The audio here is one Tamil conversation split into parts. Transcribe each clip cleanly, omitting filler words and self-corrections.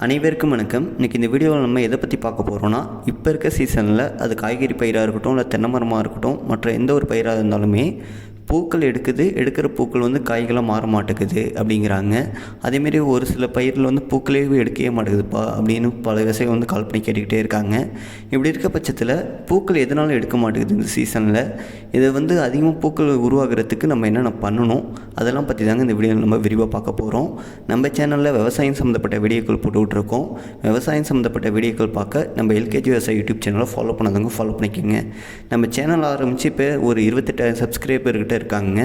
அனைவருக்கும் வணக்கம். இன்றைக்கி இந்த வீடியோவில் நம்ம எதை பற்றி பார்க்க போகிறோன்னா, இப்போ இருக்க சீசனில் அது காய்கறி பயிராக இருக்கட்டும், இல்லை தென்னை மரமாக இருக்கட்டும், மற்ற எந்த ஒரு பயிராக இருந்தாலுமே பூக்கள் எடுக்கிற பூக்கள் வந்து காய்களாக மாற மாட்டேங்குது அப்படிங்கிறாங்க. அதேமாரி ஒரு சில பயிரில் வந்து பூக்களே எடுக்கவே மாட்டேங்குதுப்பா அப்படின்னு பல விவசாயிகள் வந்து கால் பண்ணி கேட்டுக்கிட்டே இருக்காங்க. இப்படி இருக்க பட்சத்தில் பூக்கள் எதனாலும் எடுக்க மாட்டேங்குது இந்த சீசனில், இதை வந்து அதிகமாக பூக்கள் உருவாகிறதுக்கு நம்ம என்னென்ன பண்ணணும், அதெல்லாம் பற்றி தாங்க இந்த வீடியோவில் நம்ம விரிவாக பார்க்க போகிறோம். நம்ம சேனலில் விவசாயம் சம்மந்தப்பட்ட வீடியோக்கள் போட்டுக்கிட்டுருக்கோம். விவசாயம் சம்மந்தப்பட்ட வீடியோக்கள் பார்க்க நம்ம எல்கேஜி விவசாய யூடியூப் சேனலை ஃபாலோ பண்ணாதவங்க ஃபாலோ பண்ணிக்கோங்க. நம்ம சேனல் ஆரம்பித்து இப்போ ஒரு 28,000 சப்ஸ்கிரைபர்கிட்ட இருக்காங்க.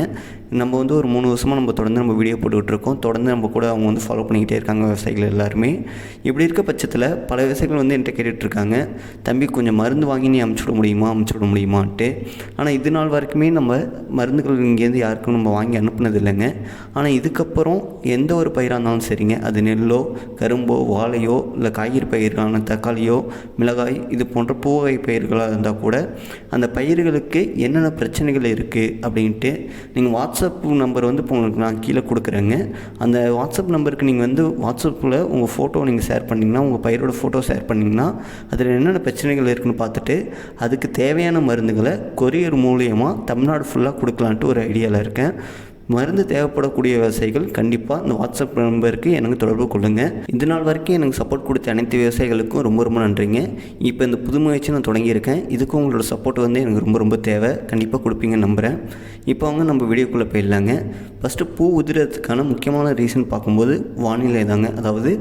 நம்ம வந்து ஒரு 3 வருஷமாக நம்ம தொடர்ந்து நம்ம வீடியோ போட்டுக்கிட்டு இருக்கோம். தொடர்ந்து நம்ம கூட அவங்க வந்து ஃபாலோ பண்ணிக்கிட்டே இருக்காங்க விவசாயிகள் எல்லாருமே. இப்படி இருக்க பட்சத்தில் பல விவசாயிகள் வந்து என்கிட்ட கேட்டுட்ருக்காங்க, தம்பி கொஞ்சம் மருந்து வாங்கி நீ அமுச்சு விட முடியுமான்ட்டு. ஆனால் இது நாள் வரைக்குமே நம்ம மருந்துகள் இங்கேருந்து யாருக்கும் நம்ம வாங்கி அனுப்புனது இல்லைங்க. ஆனால் இதுக்கப்புறம் எந்த ஒரு பயிராக இருந்தாலும் சரிங்க, அது நெல்லோ கரும்போ வாழையோ இல்லை காய்கறி பயிரான தக்காளியோ மிளகாய் இது போன்ற பூவகை பயிர்களாக இருந்தால் கூட அந்த பயிர்களுக்கு என்னென்ன பிரச்சனைகள் இருக்குது அப்படின்ட்டு நீங்கள் வாட்ஸ்அப் நம்பர் வந்து இப்போ உங்களுக்கு நான் கீழே கொடுக்குறேங்க. அந்த வாட்ஸ்அப் நம்பருக்கு நீங்கள் வந்து வாட்ஸ்அப்பில் உங்கள் ஃபோட்டோ நீங்கள் ஷேர் பண்ணிங்கன்னா, உங்கள் பயிரோட ஃபோட்டோ ஷேர் பண்ணிங்கன்னா அதில் என்னென்ன பிரச்சனைகள் இருக்குதுன்னு பார்த்துட்டு அதுக்கு தேவையான மருந்துகளை கொரியர் மூலியமாக தமிழ்நாடு ஃபுல்லாக கொடுக்கலான்ட்டு ஒரு ஐடியாவில் இருக்கேன். மருந்து தேவைப்படக்கூடிய விவசாயிகள் கண்டிப்பாக இந்த வாட்ஸ்அப் நம்பருக்கு எனக்கு தொடர்பு கொள்ளுங்கள். இது நாள் வரைக்கும் எனக்கு சப்போர்ட் கொடுத்த அனைத்து விவசாயிகளுக்கும் ரொம்ப ரொம்ப நன்றிங்க. இப்போ இந்த புது முயற்சி நான் தொடங்கியிருக்கேன். இதுக்கும் உங்களோட சப்போர்ட் வந்து எனக்கு ரொம்ப தேவை. கண்டிப்பாக கொடுப்பீங்கன்னு நம்புகிறேன். இப்போ அவங்க நம்ம வீடியோக்குள்ளே போயிடலாங்க. ஃபஸ்ட்டு பூ உதிரத்துக்கான முக்கியமான ரீசன் பார்க்கும்போது வானிலை தாங்க. அதாவது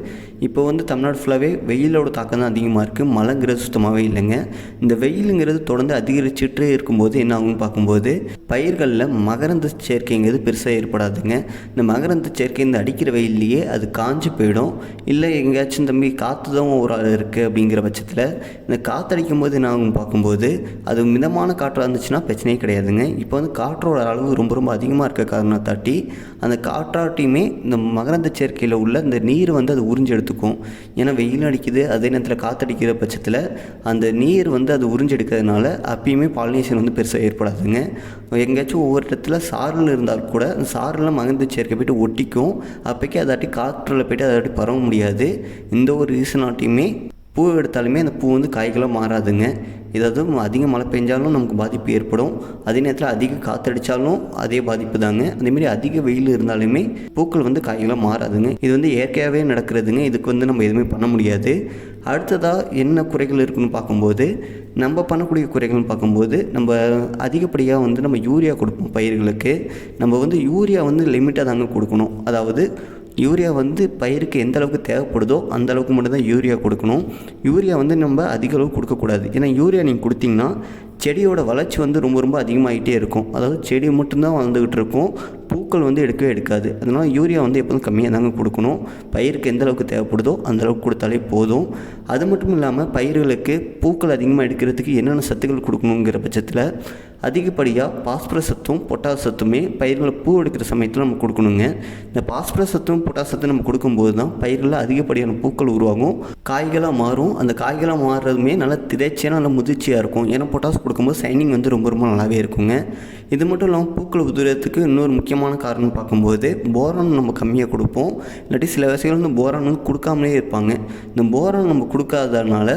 இப்போ வந்து தமிழ்நாடு ஃபுல்லாகவே வெயிலோட தாக்கம் தான் அதிகமாக இருக்குது. மழைங்கிறது சுத்தமாகவே இல்லைங்க. இந்த வெயிலுங்கிறது தொடர்ந்து அதிகரிச்சுட்டே இருக்கும்போது என்ன ஆகும்னு பார்க்கும்போது பயிர்களில் மகரந்த சேர்க்கைங்கிறது பெருசாக ஏற்படாதுங்க. இந்த மகரந்த சேர்க்கை இந்த அடிக்கிற வெயில்லையே அது காஞ்சி போயிடும். இல்லை எங்கேயாச்சும் தம்பி காற்று தான் ஒரு ஆள் இருக்குது அப்படிங்கிற பட்சத்தில் இந்த காற்றடிக்கும் போது என்ன ஆகும் பார்க்கும்போது அது மிதமான காற்றாக இருந்துச்சுன்னா பிரச்சனையே கிடையாதுங்க. இப்போ வந்து காற்றோட அளவு ரொம்ப அதிகமாக இருக்க காரணத்தாட்டி அந்த காற்றாட்டியுமே இந்த மகரந்த சேர்க்கையில் உள்ள இந்த நீர் வந்து அது உறிஞ்சு எடுத்துக்கும். ஏன்னா வெயில் அடிக்குது, அதே நேரத்தில் காற்றடிக்கிற பட்சத்தில் அந்த நீர் வந்து அது உறிஞ்சு எடுக்கிறதுனால அப்பயுமே பாலினேஷன் வந்து பெருசாக ஏற்படாதுங்க. எங்கேயாச்சும் ஒவ்வொரு இடத்துல சாரல் இருந்தால் கூட அந்த சாரெல்லாம் மகரந்த சேர்க்கை போய்ட்டு ஒட்டிக்கும். அப்போக்கே அதாட்டி காற்றில் போய்ட்டு அதாட்டி பரவ முடியாது. இந்த ஒரு ரீசனாட்டியுமே பூ எடுத்தாலுமே அந்த பூ வந்து காய்களாக மாறாதுங்க. ஏதாவது அதிக மழை பெஞ்சாலும் நமக்கு பாதிப்பு ஏற்படும். அதே நேரத்தில் அதிக காற்றடித்தாலும் அதே பாதிப்பு தாங்க. அதேமாரி அதிக வெயில் இருந்தாலுமே பூக்கள் வந்து காய்களாக மாறாதுங்க. இது வந்து இயற்கையாகவே நடக்கிறதுங்க. இதுக்கு வந்து நம்ம எதுவுமே பண்ண முடியாது. அடுத்ததாக என்ன குறைகள் இருக்குதுன்னு பார்க்கும்போது, நம்ம பண்ணக்கூடிய குறைகள்னு பார்க்கும்போது நம்ம அதிகப்படியாக வந்து நம்ம யூரியா கொடுப்போம் பயிர்களுக்கு. நம்ம வந்து யூரியா வந்து லிமிட்டாக தாங்க கொடுக்கணும். அதாவது யூரியா வந்து பயிருக்கு எந்த அளவுக்கு தேவைப்படுதோ அந்த அளவுக்கு மட்டும்தான் யூரியா கொடுக்கணும். யூரியா வந்து நம்ம அதிக அளவுக்கு கொடுக்கக்கூடாது. ஏன்னா யூரியா நீங்கள் கொடுத்தீங்கன்னா செடியோட வளர்ச்சி வந்து ரொம்ப அதிகமாகிட்டே இருக்கும். அதாவது செடி மட்டும்தான் வளர்ந்துக்கிட்டு இருக்கும், பூக்கள் வந்து எடுக்கவே எடுக்காது. அதனால் யூரியா வந்து எப்போதும் கம்மியாக தாங்க கொடுக்கணும். பயிருக்கு எந்த அளவுக்கு தேவைப்படுதோ அந்த அளவுக்கு கொடுத்தாலே போதும். அது மட்டும் இல்லாமல் பயிர்களுக்கு பூக்கள் அதிகமாக எடுக்கிறதுக்கு என்னென்ன சத்துக்கள் கொடுக்கணுங்கிற பட்சத்தில் அதிகப்படியாக பாஸ்பரஸ் சத்தும் பொட்டாஸ் சத்துமே பயிர்களை பூ எடுக்கிற சமயத்தில் நம்ம கொடுக்கணுங்க. இந்த பாஸ்பரஸ் சத்தும் பொட்டாஸ் சத்தும் நம்ம கொடுக்கும்போது தான் பயிர்களில் அதிகப்படியான பூக்கள் உருவாகும், காய்களாக மாறும். அந்த காய்களாக மாறுறதுமே நல்லா திரைச்சியாக நல்லா முதிர்ச்சியாக இருக்கும். ஏன்னா பொட்டாஸ் கொடுக்கும்போது சைனிங் வந்து ரொம்ப நல்லாவே இருக்குங்க. இது மட்டும் இல்லாமல் பூக்கள் உதிரத்துக்கு இன்னொரு முக்கியமான காரணம் பார்க்கும்போது போரான் நம்ம கம்மியாக கொடுப்போம். இல்லாட்டி சில விவசாயிகள் வந்து போரான் வந்து கொடுக்காமலே இருப்பாங்க. இந்த போரான் நம்ம கொடுக்காததுனால,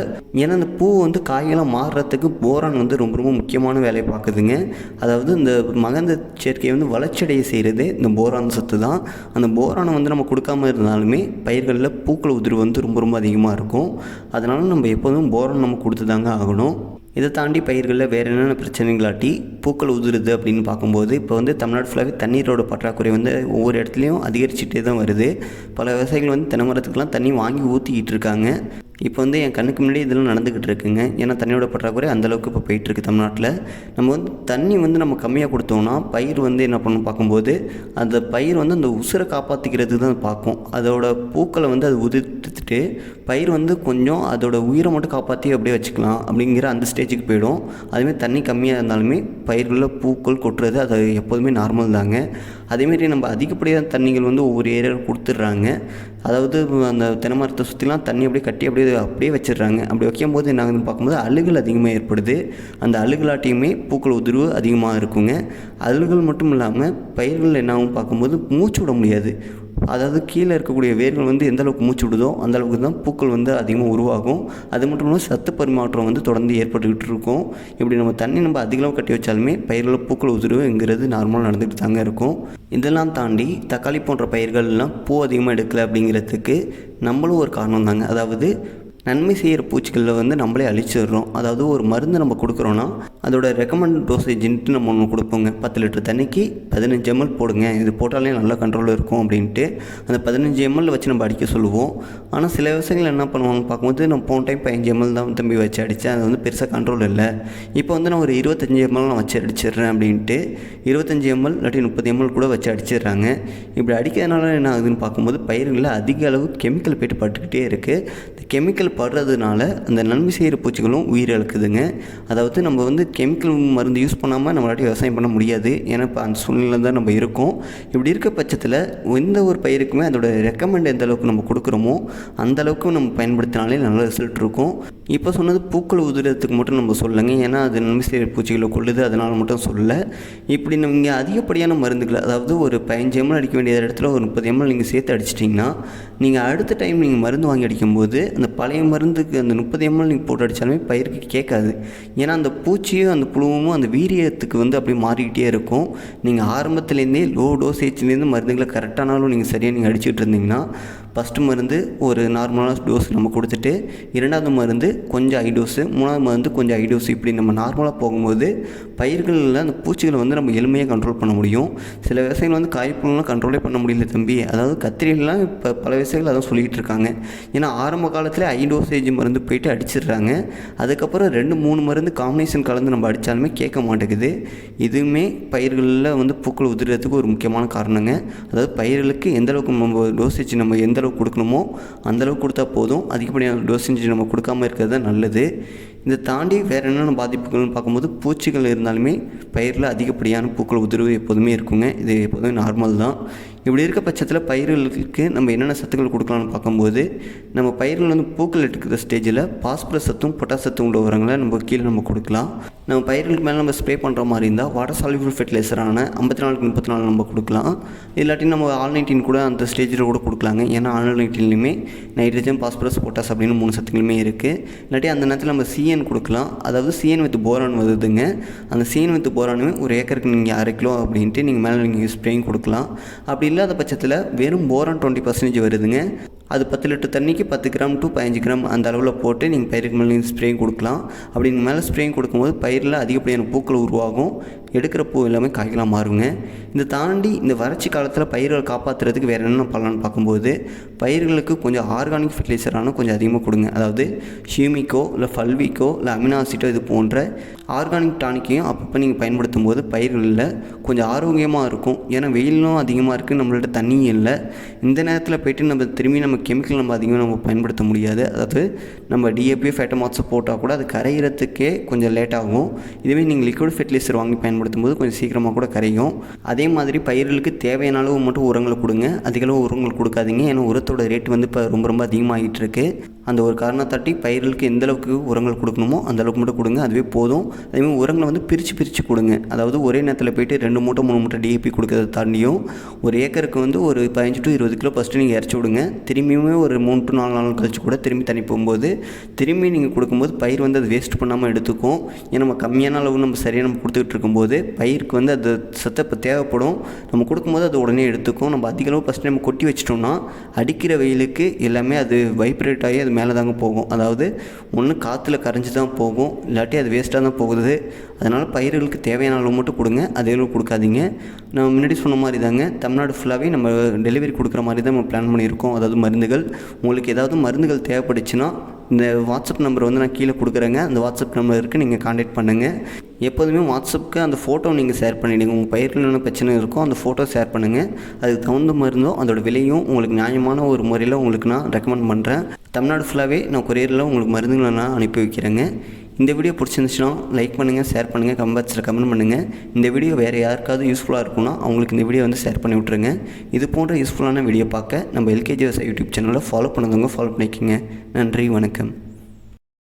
ஏன்னா இந்த பூ வந்து காய்களாக மாறுறதுக்கு போரான் வந்து ரொம்ப முக்கியமான வேலையை பார்க்குதுங்க. அதாவது இந்த மகரந்த சேர்க்கையை வந்து வளர்ச்சியடைய செய்கிறது இந்த போரான் சத்து தான். அந்த போரானை வந்து நம்ம கொடுக்காம இருந்தாலுமே பயிர்களில் பூக்கள் உதிர்வு வந்து ரொம்ப அதிகமாக இருக்கும். அதனால் நம்ம எப்போதும் போரான் நம்ம கொடுத்து தாங்க ஆகணும். இதை தாண்டி பயிர்களில் வேறு என்னென்ன பிரச்சனைகளாட்டி பூக்கள் உதிருது அப்படின்னு பார்க்கும்போது, இப்போ வந்து தமிழ்நாடு ஃபுல்லாகவே தண்ணீரோட பற்றாக்குறை வந்து ஒவ்வொரு இடத்துலையும் அதிகரிச்சுட்டே தான் வருது. பல விவசாயிகள் வந்து தென்னை மரத்துக்கெலாம் தண்ணி வாங்கி ஊற்றிக்கிட்டு இருக்காங்க. இப்போ வந்து என் கண்ணுக்கு முன்னாடி இதெல்லாம் நடந்துக்கிட்டு இருக்குங்க. ஏன்னா தண்ணியோட பற்றாக்குறை அந்தளவுக்கு இப்போ போயிட்டுருக்கு தமிழ்நாட்டில். நம்ம வந்து தண்ணி வந்து நம்ம கம்மியாக கொடுத்தோம்னா பயிர் வந்து என்ன பண்ணணும் பார்க்கும்போது, அந்த பயிர் வந்து அந்த உசுரை காப்பாற்றிக்கிறதுக்கு தான் பார்க்கும். அதோட பூக்களை வந்து அது உதிர்த்துட்டு பயிர் வந்து கொஞ்சம் அதோட உயிரை மட்டும் காப்பாற்றி அப்படியே வச்சுக்கலாம் அப்படிங்கிற அந்த ஸ்டேஜுக்கு போயிடும். அதுமாதிரி தண்ணி கம்மியாக இருந்தாலுமே பயிர்களில் பூக்கள் கொட்டுறது அது எப்போதுமே நார்மல் தாங்க. அதேமாரி நம்ம அதிகப்படியான தண்ணிகள் வந்து ஒவ்வொரு ஏரியாவில் கொடுத்துட்றாங்க. அதாவது அந்த தென்னை மரத்தை சுற்றிலாம் தண்ணி அப்படியே வச்சிடுறாங்க. அப்படி வைக்கும்போது என்ன ஆகுதுன்னு பார்க்கும்போது அழுகல் அதிகமாக ஏற்படுது. அந்த அழுகலாட்டியுமே பூக்கள் உதிர்வு அதிகமாக இருக்குங்க. அழுகல் மட்டும் இல்லாமல் பயிர்கள் என்ன ஆகும் பார்க்கும்போது மூச்சு விட முடியாது. அதாவது கீழே இருக்கக்கூடிய வேர்கள் வந்து எந்த அளவுக்கு மூச்சு விடுதோ அந்த அளவுக்கு தான் பூக்கள் வந்து அதிகமாக உருவாகும். அது மட்டும் இல்லாமல் சத்து பரிமாற்றம் வந்து தொடர்ந்து ஏற்பட்டுக்கிட்டு இருக்கும். இப்படி நம்ம தண்ணி நம்ம அதிகமாக கட்டி வச்சாலுமே பயிரில் பூக்கள் உதிர்வுங்கிறது நார்மலாக நடந்துகிட்டு தாங்க இருக்கும். இதெல்லாம் தாண்டி தக்காளி போன்ற பயிர்கள்லாம் பூ அதிகமாக எடுக்கலை அப்படிங்கிறதுக்கு நம்மளும் ஒரு காரணம் தாங்க. அதாவது நன்மை செய்கிற பூச்சிகளில் வந்து நம்மளே அழிச்சிடுறோம். அதாவது ஒரு மருந்து நம்ம கொடுக்குறோன்னா அதோட ரெக்கமெண்ட் டோசேஜின்ட்டு நம்ம ஒன்று கொடுப்போங்க. 10 லிட்டர் தண்ணிக்கு 15 ml போடுங்க, இது போட்டாலே நல்லா கண்ட்ரோல் இருக்கும் அப்படின்ட்டு அந்த 15 ml வச்சு நம்ம அடிக்க சொல்லுவோம். ஆனால் சில விவசாயிகள் என்ன பண்ணுவாங்க பார்க்கும்போது, நம்ம போன டைம் 15 ml தான் தம்பி வச்சு அடித்தேன், அது வந்து பெருசாக கண்ட்ரோல் இல்லை, இப்போ வந்து நான் ஒரு 25 ml நான் வச்சு அடிச்சிடுறேன் அப்படின்ட்டு 25 ml இல்லாட்டி 30 ml கூட வச்சு அடிச்சிடுறாங்க. இப்படி அடிக்கிறதுனால என்ன ஆகுதுன்னு பார்க்கும்போது பயிர்களில் அதிக அளவு கெமிக்கல் போய்ட்டு பட்டுக்கிட்டே இருக்குது. இந்த கெமிக்கல் படுறதுனால அந்த நன்மை செய்கிற பூச்சிகளும் உயிரிழக்குதுங்க. அதாவது நம்ம வந்து கெமிக்கல் மருந்து யூஸ் பண்ணாமல் நம்மளாட்டி விவசாயம் பண்ண முடியாது. ஏன்னா இப்போ அந்த சூழ்நிலை தான் நம்ம இருக்கோம். இப்படி இருக்க பட்சத்தில் எந்த ஒரு பயிருக்குமே அதோட ரெக்கமெண்ட் எந்த அளவுக்கு நம்ம கொடுக்குறோமோ அந்த அளவுக்கு நம்ம பயன்படுத்தினாலே நல்ல ரிசல்ட் இருக்கும். இப்போ சொன்னது பூக்கள் உதிரத்துக்கு மட்டும் நம்ம சொல்லலைங்க, ஏன்னா அது நன்மை செய்கிற பூச்சிகளை கொள்ளுது, அதனால் மட்டும் சொல்லலை. இப்படி நீங்கள் அதிகப்படியான மருந்துகள், அதாவது ஒரு 15 ml அடிக்க வேண்டிய இடத்துல ஒரு 30 ml நீங்கள் சேர்த்து அடிச்சிட்டிங்கன்னா நீங்கள் அடுத்த டைம் நீங்கள் மருந்து வாங்கி அடிக்கும்போது அந்த பழைய மருந்துக்கு அந்த 30 ml நீங்கள் போட்டு அடித்தாலுமே பயிருக்கு கேட்காது. ஏன்னா அந்த பூச்சியும் அந்த புழுவும் அந்த வீரியத்துக்கு வந்து அப்படியே மாறிக்கிட்டே இருக்கும். நீங்கள் ஆரம்பத்துலேருந்தே லோ டோசேஜ்லேருந்து மருந்துகளை கரெக்டானாலும் நீங்கள் சரியாக நீங்கள் அடிச்சுட்டு இருந்தீங்கன்னா ஃபஸ்ட்டு மருந்து ஒரு நார்மலான டோஸ் நம்ம கொடுத்துட்டு, இரண்டாவது மருந்து கொஞ்சம் ஹை டோஸு, மூணாவது மருந்து கொஞ்சம் ஹை டோஸு, இப்படி நம்ம நார்மலாக போகும்போது பயிர்களில் அந்த பூச்சிகளை வந்து நம்ம எளிமையாக கண்ட்ரோல் பண்ண முடியும். சில விவசாயிகள் வந்து காய்ப்புலாம் கண்ட்ரோலே பண்ண முடியல தம்பி, அதாவது கத்திரிலாம் இப்போ பல விவசாயிகள் அதான் சொல்லிக்கிட்டு இருக்காங்க. ஏன்னா ஆரம்ப காலத்தில் ஹை டோசேஜ் மருந்து போயிட்டு அடிச்சிடுறாங்க, அதுக்கப்புறம் 2-3 மருந்து காம்பினேஷன் கலந்து நம்ம அடித்தாலுமே கேட்க மாட்டேங்குது. இதுவுமே பயிர்களில் வந்து பூக்கள் உதிரத்துக்கு ஒரு முக்கியமான காரணங்க. அதாவது பயிர்களுக்கு எந்தளவுக்கு நம்ம டோசேஜ் நம்ம எந்த அளவுக்கு கொடுக்கணுமோ அந்தளவுக்கு கொடுத்தா போதும், அதிகப்படியான டோசேஜ் நம்ம கொடுக்காமல் இருக்கிறது தான் நல்லது. இதை தாண்டி வேறு என்னென்ன பாதிப்புகள்னு பார்க்கும்போது பூச்சிகள் இருந்தாலுமே பயிரில் அதிகப்படியான பூக்கள் உதிர்வு எப்போதுமே இருக்குங்க. இது எப்போதுமே நார்மல் தான். இப்படி இருக்க பட்சத்தில் பயிர்களுக்கு நம்ம என்னென்ன சத்துக்கள் கொடுக்கலாம்னு பார்க்கும்போது, நம்ம பயிர்கள் வந்து பூக்கள் எடுக்கிற ஸ்டேஜில் பாஸ்பரஸ் சத்தும் பொட்டாஸ் சத்தும் உள்ள உரங்களை நம்ம கீழே நம்ம கொடுக்கலாம். நம்ம பயிர்களுக்கு மேலே நம்ம ஸ்ப்ரே பண்ணுற மாதிரி இருந்தால் வாட்டர் சால்யூபிள் ஃபெர்டிலைசரான 54-34 நம்ம கொடுக்கலாம். இல்லாட்டி நம்ம ஆல்-19 கூட அந்த ஸ்டேஜில் கூட கொடுக்கலாங்க. ஏன்னா ஆல்-19லையுமே நைட்ரஜன், பாஸ்பரஸ், பொட்டாஸ் அப்படின்னு 3 சத்துக்களுமே இருக்குது. இல்லாட்டி அந்த நேரத்தில் நம்ம சிஎன் கொடுக்கலாம். அதாவது சிஎன் வித் போரான் வருதுங்க. அந்த சிஎன் வித் போரானுமே ஒரு ஏக்கருக்கு நீங்கள் 1/2 கிலோ அப்படின்ட்டு நீங்கள் மேலே நீங்கள் ஸ்ப்ரேயும் கொடுக்கலாம். அப்படி இல்லாத பட்சத்தில் வெறும் போரான் 20% வருதுங்க. அது 10 லிட்டர் தண்ணிக்கு 10 கிராம் to 15 கிராம் அந்த அளவில் போட்டு நீங்கள் பயிருக்கு மேலே ஸ்ப்ரேயும் கொடுக்கலாம். அப்படி நீங்கள் மேலே ஸ்ப்ரேயும் கொடுக்கும்போது பயிரில் அதிகப்படியான பூக்கள் உருவாகும், எடுக்கிற பூ எல்லாமே காய்களாக மாறுங்க. இதை தாண்டி இந்த வறட்சி காலத்தில் பயிர்களை காப்பாற்றுறதுக்கு வேறு என்னென்ன பண்ணலான்னு பார்க்கும்போது, பயிர்களுக்கு கொஞ்சம் ஆர்கானிக் ஃபெர்டிலைசரான கொஞ்சம் அதிகமாக கொடுங்க. அதாவது ஹியூமிக்கோ இல்லை ஃபல்விக்கோ இல்லை அமினோ ஆசிட்டோ இது போன்ற ஆர்கானிக் டானிக்கையும் அப்பப்போ நீங்கள் பயன்படுத்தும் போது பயிர்களில் கொஞ்சம் ஆரோக்கியமாக இருக்கும். ஏன்னா வெயிலும் அதிகமாக இருக்குது, நம்மள்ட்ட தண்ணியும் இல்லை. இந்த நேரத்தில் போய்ட்டு நம்ம திரும்பி நம்ம கெமிக்கல் நம்ம அதிகமாக நம்ம பயன்படுத்த முடியாது. அதாவது நம்ம டிஏபி ஃபேட்டமாட்ஸை போட்டால் கூட அது கரைகிறதுக்கே கொஞ்சம் லேட் ஆகும். இதுவே நீங்கள் லிக்விட் ஃபெர்டிலைசர் வாங்கி பயன்படுத்தும் போது கொஞ்சம் சீக்கிரமாக கூட கரையும். அதே மாதிரி பயிர்களுக்கு தேவையான அளவு மட்டும் உரங்களை கொடுங்க, அதிக அளவு உரங்கள் கொடுக்காதீங்க. ஏன்னா உரத்தோட ரேட் வந்து இப்போ ரொம்ப அதிகமாகிட்டு இருக்குது. அந்த ஒரு காரணத்தாட்டி பயிர்களுக்கு எந்த அளவுக்கு உரங்கள் கொடுக்கணுமோ அந்த அளவுக்கு மட்டும் கொடுங்க, அதுவே போதும். அதேமாதிரி உரங்களை வந்து பிரித்து கொடுங்க. அதாவது ஒரே நேரத்தில் போய்ட்டு 2 மூட்டை 3 மூட்டை டிஏபி கொடுக்கறத தாண்டியும் ஒரு ஏக்கருக்கு வந்து ஒரு 15 to 20 கிலோ ஃபஸ்ட்டு நீங்கள் இறச்சி விடுங்க. திரும்பியுமே ஒரு 3 to 4 நாள் கழிச்சு கூட திரும்பி தண்ணி போகும்போது திரும்பி நீங்கள் கொடுக்கும்போது பயிர் வந்து அது வேஸ்ட் பண்ணாமல் எடுத்துக்கும். ஏன்னா நம்ம கம்மியான அளவு நம்ம சரியாக நம்ம கொடுத்துக்கிட்டு இருக்கும்போது பயிருக்கு வந்து அது சத்தை இப்போ தேவைப்படும், நம்ம கொடுக்கும்போது அது உடனே எடுத்துக்கும். நம்ம அதிக அளவு ஃபஸ்ட்டு நம்ம கொட்டி வச்சிட்டோம்னா அடிக்கிற வெயிலுக்கு எல்லாமே அது வைப்ரேட் ஆகி அது மேலே தாங்க போகும். அதாவது ஒன்று காற்றுல கரைஞ்சி தான் போகும், இல்லாட்டி அது வேஸ்ட்டாக தான் போகுது. அதனால் பயிர்களுக்கு தேவையான அளவு மட்டும் கொடுங்க, அதே அளவு கொடுக்காதீங்க. நம்ம முன்னாடி சொன்ன மாதிரி தாங்க தமிழ்நாடு ஃபுல்லாகவே நம்ம டெலிவரி கொடுக்குற மாதிரி தான் நம்ம பிளான் பண்ணியிருக்கோம். அதாவது மருந்துகள், உங்களுக்கு ஏதாவது மருந்துகள் தேவைப்படுச்சுன்னா இந்த வாட்ஸ்அப் நம்பர் வந்து நான் கீழே கொடுக்குறேங்க. அந்த வாட்ஸ்அப் நம்பருக்கு நீங்கள் கான்டாக்ட் பண்ணுங்கள். எப்போதுமே வாட்ஸ்அப்புக்கு அந்த ஃபோட்டோ நீங்கள் ஷேர் பண்ணிவிடுங்க. உங்கள் பயிர்கள் என்ன பிரச்சனை இருக்கோ அந்த ஃபோட்டோ ஷேர் பண்ணுங்கள். அதுக்கு தகுந்த மருந்தோ அதோட விலையும் உங்களுக்கு நியாயமான ஒரு முறையில் உங்களுக்கு நான் ரெக்கமெண்ட் பண்ணுறேன். தமிழ்நாடு ஃபுல்லாகவே நான் கொரியரில் உங்களுக்கு மருந்துகளை நான் அனுப்பி வைக்கிறேங்க. இந்த வீடியோ பிடிச்சிருந்துச்சுன்னா லைக் பண்ணுங்கள், ஷேர் பண்ணுங்கள், கமெண்ட் பண்ணுங்கள். இந்த வீடியோ வேறு யாருக்காவது யூஸ்ஃபுல்லாக இருக்குன்னா அவங்களுக்கு இந்த வீடியோ வந்து ஷேர் பண்ணி விட்ருங்க. இது போன்ற யூஸ்ஃபுல்லான வீடியோ பார்க்க நம்ம எல்கேஜி விவசாய யூடியூப் சேனலை ஃபாலோ பண்ணுங்க, ஃபாலோ பண்ணிக்கோங்க. நன்றி, வணக்கம்.